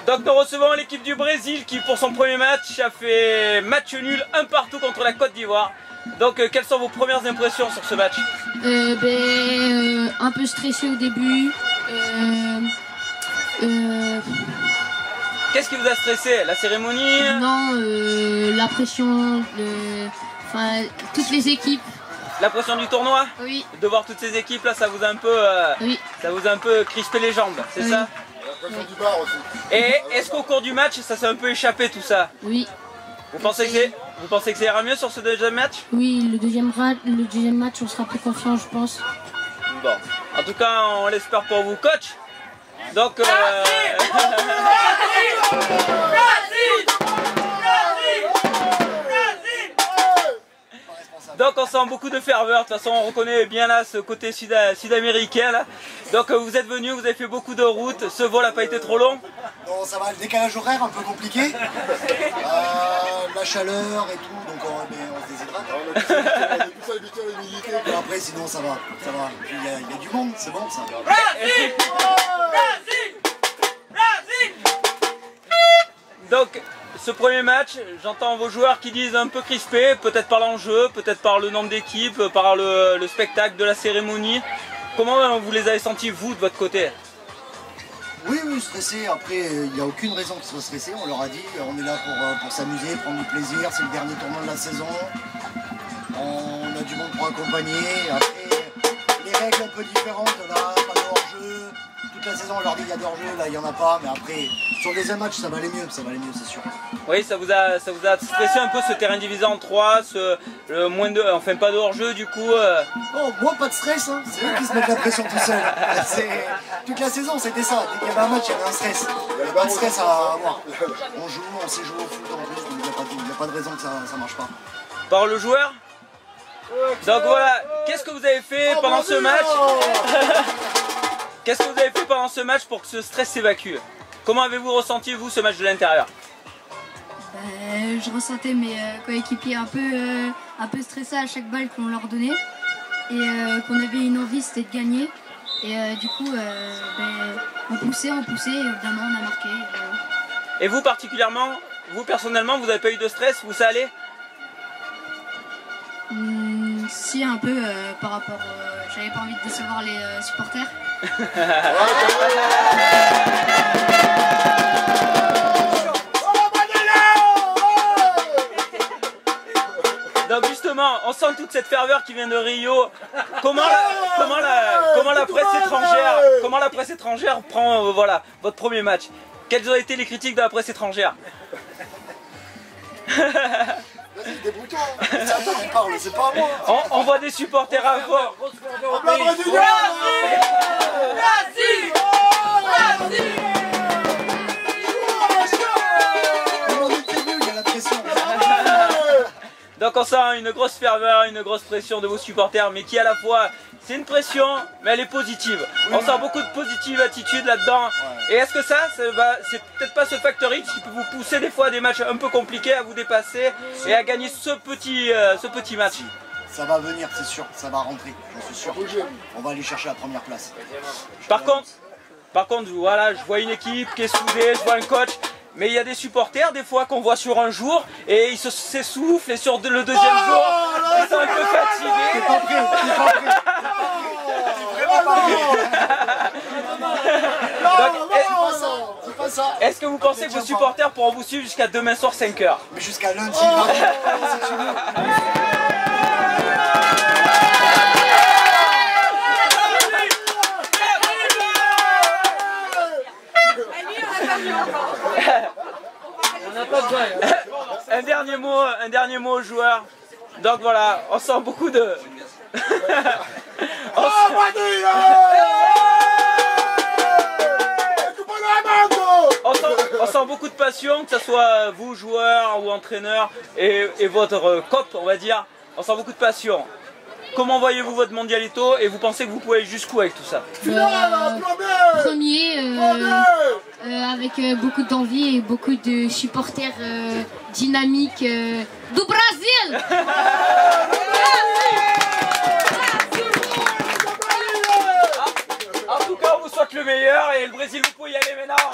Donc nous recevons l'équipe du Brésil qui pour son premier match a fait match nul 1 partout contre la Côte d'Ivoire. Donc quelles sont vos premières impressions sur ce match? Un peu stressé au début. Qu'est-ce qui vous a stressé? La cérémonie? Non, la pression, toutes les équipes. La pression du tournoi? Oui. De voir toutes ces équipes là, ça vous a un peu, oui. Ça vous a un peu crispé les jambes, c'est oui. ça? La pression du bar aussi. Et est-ce qu'au cours du match, ça s'est un peu échappé tout ça? Oui. Vous pensez que ça ira mieux sur ce deuxième match? Oui, le deuxième match, on sera plus confiant, je pense. Bon, en tout cas, on l'espère pour vous, coach. Donc, donc on sent beaucoup de ferveur, de toute façon on reconnaît bien là ce côté sud-américain là. Donc vous êtes venu, vous avez fait beaucoup de routes, ce vol n'a pas été trop long? Non, ça va, le décalage horaire un peu compliqué, la chaleur et tout, donc on se déshydrate. On est tous habitués à l'humidité. Mais après sinon ça va, ça va. Puis il y a du monde, c'est bon ça. Donc ce premier match, j'entends vos joueurs qui disent un peu crispés, peut-être par l'enjeu, peut-être par le nombre d'équipes, par le spectacle de la cérémonie. Comment vous les avez sentis vous de votre côté? Oui, stressé. Après, il n'y a aucune raison qu'ils soient stressés. On leur a dit, on est là pour s'amuser, prendre du plaisir. C'est le dernier tournoi de la saison. On a du monde pour accompagner. Après, les règles un peu différentes. Là, pas de hors-jeu. Toute la saison, on leur dit il y a de hors-jeu. Là, il n'y en a pas. Mais après, sur le deuxième match, ça va aller mieux. Ça va aller mieux, c'est sûr. Oui, ça vous a stressé un peu ce terrain divisé en 3, enfin pas de hors-jeu du coup. Bon, moi pas de stress, hein. C'est eux qui se mettent la pression tout seul. Toute la saison c'était ça, dès qu'il y avait un match il y avait un stress. Il n'y a pas de stress à avoir. On joue, on sait jouer au foot en plus, donc il n'y a pas de raison que ça marche pas. Par le joueur. Donc voilà, qu'est-ce que vous avez fait pendant ce match? Qu'est-ce que vous avez fait pendant ce match pour que ce stress s'évacue? Comment avez-vous ressenti vous ce match de l'intérieur? Je ressentais mes coéquipiers un peu stressés à chaque balle qu'on leur donnait et qu'on avait une envie, c'était de gagner. Et du coup, on poussait et évidemment on a marqué. Et vous particulièrement, vous personnellement, vous n'avez pas eu de stress, vous ça allait? Si, un peu par rapport. J'avais pas envie de décevoir les supporters. Donc justement, on sent toute cette ferveur qui vient de Rio. Comment la presse étrangère prend voilà, votre premier match? Quelles ont été les critiques de la presse étrangère? Vas-y, débrouille-toi. C'est à toi qui parle, c'est pas à moi. On voit des supporters à fond. Donc on sent une grosse ferveur, une grosse pression de vos supporters, mais qui à la fois, c'est une pression, mais elle est positive. On sent beaucoup de positive attitude là-dedans. Et est-ce que c'est peut-être pas ce facteur X qui peut vous pousser des fois à des matchs un peu compliqués, à vous dépasser et à gagner ce petit match? Ça va venir, c'est sûr, ça va rentrer, j'en suis sûr. On va aller chercher la première place. Par contre, voilà, je vois une équipe qui est soudée, je vois un coach. Mais il y a des supporters des fois qu'on voit sur un jour et ils s'essoufflent et sur le deuxième jour ils sont un peu fatigués. T'es pas prêt. Est-ce que vous pensez que vos supporters pourront vous suivre jusqu'à demain soir 5 h? Mais jusqu'à lundi, mardi, si tu veux. Un dernier mot aux joueurs. Donc voilà, on sent beaucoup de... on sent beaucoup de passion, que ce soit vous joueurs ou entraîneurs et votre COP on va dire. On sent beaucoup de passion. Comment voyez-vous votre mondialito et vous pensez que vous pouvez aller jusqu'où avec tout ça? Premier, avec beaucoup d'envie et beaucoup de supporters dynamiques du Brésil. En tout cas, on vous souhaite le meilleur et le Brésil, vous pouvez y aller maintenant.